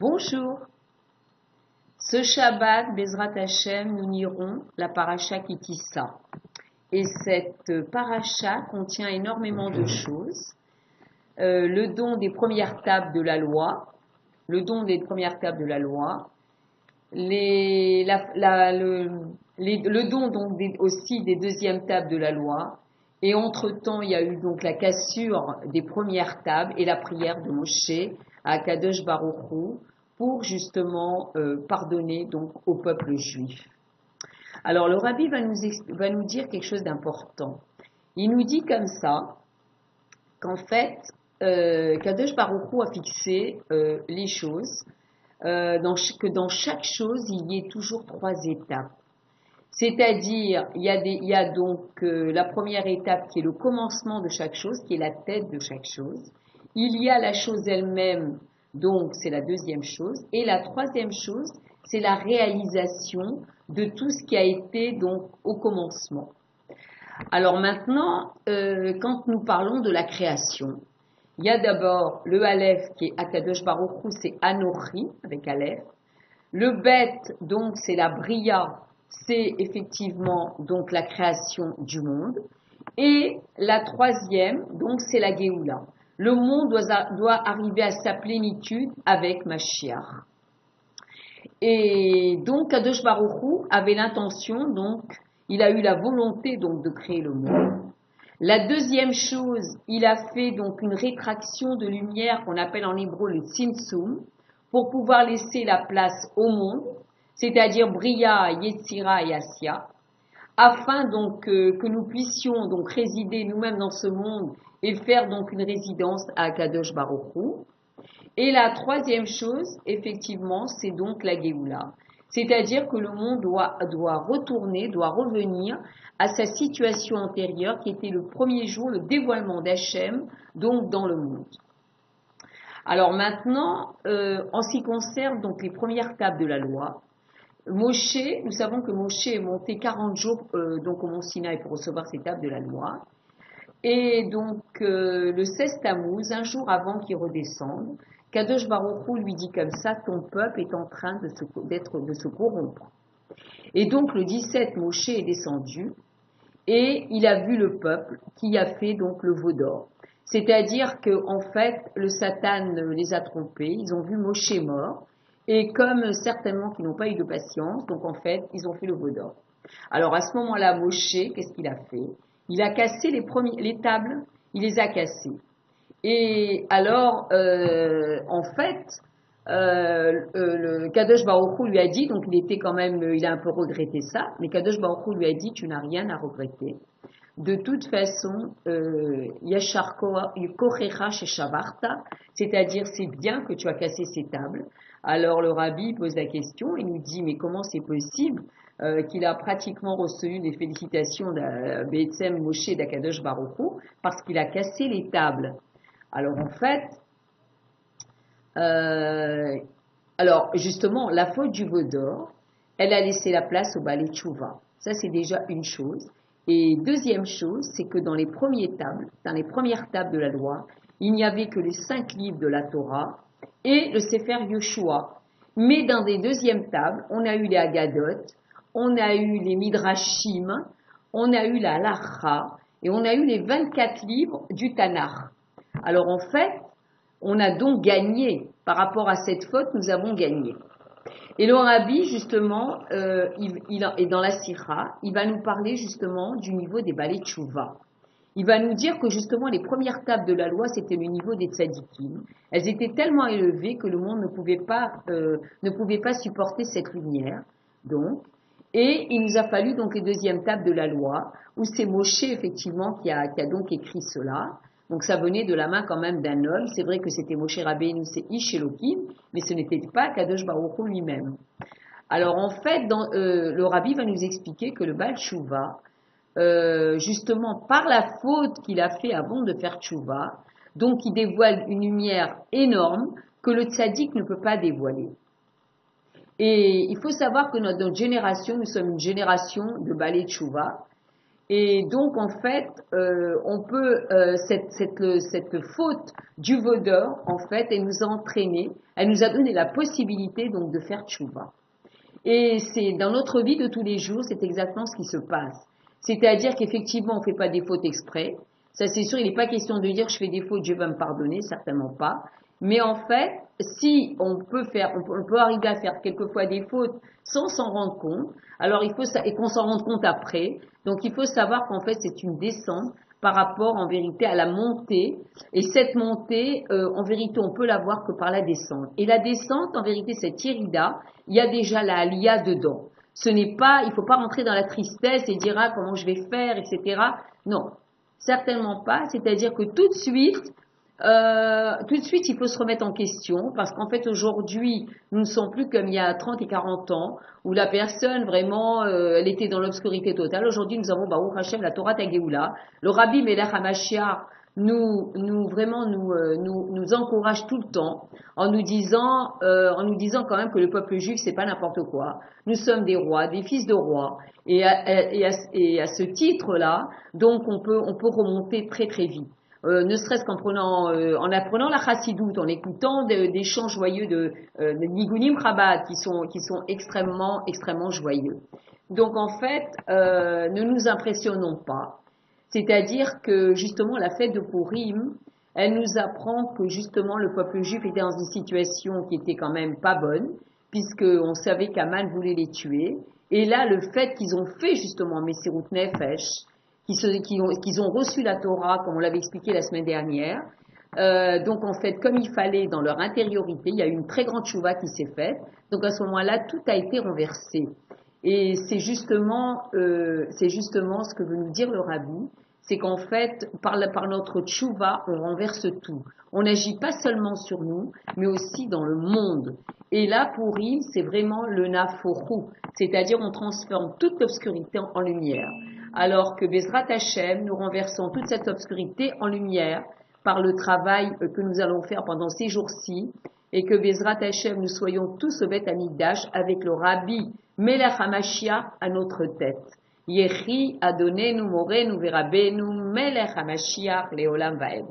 Bonjour. Ce Shabbat, Bezrat Hashem, nous lirons la paracha Kitissa. Et cette paracha contient énormément de choses. Le don des premières tables de la loi, le don donc aussi des deuxièmes tables de la loi. Et entre-temps, il y a eu donc la cassure des premières tables et la prière de Moshe à Kadosh Baruch Hu pour justement pardonner donc au peuple juif. Alors le Rabbi va nous dire quelque chose d'important. Il nous dit comme ça qu'en fait Kadosh Baruch Hu a fixé les choses, que dans chaque chose il y ait toujours 3 étapes. C'est-à-dire, il y a donc la première étape qui est le commencement de chaque chose, qui est la tête de chaque chose. Il y a la chose elle-même, donc c'est la deuxième chose. Et la troisième chose, c'est la réalisation de tout ce qui a été donc au commencement. Alors maintenant, quand nous parlons de la création, il y a d'abord le Aleph qui est Akadosh Baruch Hu, c'est Anochi avec Aleph. Le Bet, donc c'est la Bria, c'est effectivement donc la création du monde. Et la troisième, donc c'est la Géoula. Le monde doit arriver à sa plénitude avec Mashiach. Et donc Kadosh Baruch Hu avait l'intention, donc il a eu la volonté donc de créer le monde. La deuxième chose, il a fait donc une rétraction de lumière qu'on appelle en hébreu le Tzimtzum pour pouvoir laisser la place au monde, c'est-à-dire Bria, Yetzira et Asya, afin donc que nous puissions donc résider nous-mêmes dans ce monde et faire donc une résidence à Kadosh Baruch Hu. Et la troisième chose, effectivement, c'est donc la Géoula. C'est-à-dire que le monde doit revenir à sa situation antérieure qui était le premier jour, le dévoilement d'Hachem, donc dans le monde. Alors maintenant, en ce qui concerne donc les premières tables de la loi, Moshe, nous savons que Moshe est monté 40 jours donc au mont Sinaï pour recevoir ces tables de la loi. Et donc le 16 Tammuz, un jour avant qu'il redescende, Kadosh Baruch Hu lui dit comme ça, ton peuple est en train de se corrompre. Et donc le 17, Moshe est descendu et il a vu le peuple qui a fait donc le veau d'or. C'est-à-dire que en fait, le Satan les a trompés, ils ont vu Moshe mort, et comme certainement qu'ils n'ont pas eu de patience, donc en fait, ils ont fait le veau d'or. Alors à ce moment-là, Moshe, qu'est-ce qu'il a fait? Il a cassé les tables, il les a cassées. Et alors, en fait, le Kadosh Baruch Hu lui a dit, donc il a un peu regretté ça, mais Kadosh Baruch Hu lui a dit, tu n'as rien à regretter. De toute façon, Yashar Kochecha Sheshavarta, c'est-à-dire c'est bien que tu as cassé ces tables. Alors le rabbi pose la question, il nous dit, mais comment c'est possible qu'il a pratiquement reçu des félicitations de Be'etzem Moshe d'Akadosh Baruch Hu parce qu'il a cassé les tables. Alors en fait, alors justement, la faute du veau d'or, elle a laissé la place au Balei Tchouva. Ça c'est déjà une chose. Et deuxième chose, c'est que dans les premières tables de la loi, il n'y avait que les 5 livres de la Torah et le Sefer Yoshua. Mais dans les deuxièmes tables, on a eu les Haggadot, on a eu les Midrashim, on a eu la Halacha et on a eu les 24 livres du Tanakh. Alors en fait, on a donc gagné. Par rapport à cette faute, nous avons gagné. Et le Rabbi, justement, et dans la Sira, il va nous parler justement du niveau des Balei Tchouva. Il va nous dire que justement les premières tables de la loi, c'était le niveau des tzadikim. Elles étaient tellement élevées que le monde ne pouvait pas supporter cette lumière. Donc, et il nous a fallu donc les deuxièmes tables de la loi, où c'est Moshe effectivement qui a donc écrit cela. Donc ça venait de la main quand même d'un homme. C'est vrai que c'était Moshe Rabbeinu, c'est Ish Elohim, mais ce n'était pas Kadosh Baruch Hu lui-même. Alors en fait, le Rabbi va nous expliquer que le Baal Tshuva, justement par la faute qu'il a fait avant de faire Tshuva, donc il dévoile une lumière énorme que le tzaddik ne peut pas dévoiler. Et il faut savoir que notre génération, nous sommes une génération de Balei Tshuva. Et donc, en fait, on peut, cette faute du vaudeur, en fait, elle nous a entraînés, elle nous a donné la possibilité, donc, de faire tchouva. Et c'est, dans notre vie de tous les jours, c'est exactement ce qui se passe. C'est-à-dire qu'effectivement, on ne fait pas des fautes exprès. Ça, c'est sûr, il n'est pas question de dire je fais des fautes, Dieu va me pardonner, certainement pas. Mais en fait, si on peut arriver à faire quelquefois des fautes sans s'en rendre compte, alors il faut et qu'on s'en rende compte après. Donc il faut savoir qu'en fait c'est une descente par rapport en vérité à la montée. Et cette montée, en vérité, on peut la voir que par la descente. Et la descente, en vérité, cette irida, il y a déjà la aliyah dedans. Ce n'est pas, il faut pas rentrer dans la tristesse et dire ah comment je vais faire, etc. Non, certainement pas. C'est-à-dire que tout de suite, il faut se remettre en question parce qu'en fait, aujourd'hui, nous ne sommes plus comme il y a 30 et 40 ans où la personne, vraiment, elle était dans l'obscurité totale. Aujourd'hui, nous avons, Baruch Hashem, la Torah Tageoula. Le Rabbi Melech HaMashiach nous encourage tout le temps en nous disant quand même que le peuple juif, c'est pas n'importe quoi. Nous sommes des rois, des fils de rois. Et à ce titre-là, donc, on peut remonter très, très vite. Ne serait-ce qu'en apprenant la chassidoute, en écoutant des chants joyeux de Nigunim Chabad qui sont extrêmement, extrêmement joyeux. Donc en fait, ne nous impressionnons pas. C'est-à-dire que justement la fête de Purim, elle nous apprend que justement le peuple juif était dans une situation qui était quand même pas bonne, puisqu'on savait qu'Aman voulait les tuer. Et là, le fait qu'ils ont fait justement Messirut Nefesh, qu'ils ont reçu la Torah, comme on l'avait expliqué la semaine dernière. Donc en fait, comme il fallait dans leur intériorité, il y a eu une très grande chouva qui s'est faite. Donc à ce moment-là, tout a été renversé. Et c'est justement ce que veut nous dire le Rabbi, c'est qu'en fait, par notre tchouva, on renverse tout. On n'agit pas seulement sur nous, mais aussi dans le monde. Et là, pour Purim, c'est vraiment le naforou, c'est-à-dire on transforme toute l'obscurité en lumière. Alors que Bezrat Hashem, nous renversons toute cette obscurité en lumière par le travail que nous allons faire pendant ces jours-ci, et que Bezrat Hashem, nous soyons tous au Beth Amikdash avec le Rabbi Melech HaMashiach à notre tête. Yechi Adonenu Morenu Verabenu Melech HaMashiach Leolam Vaed.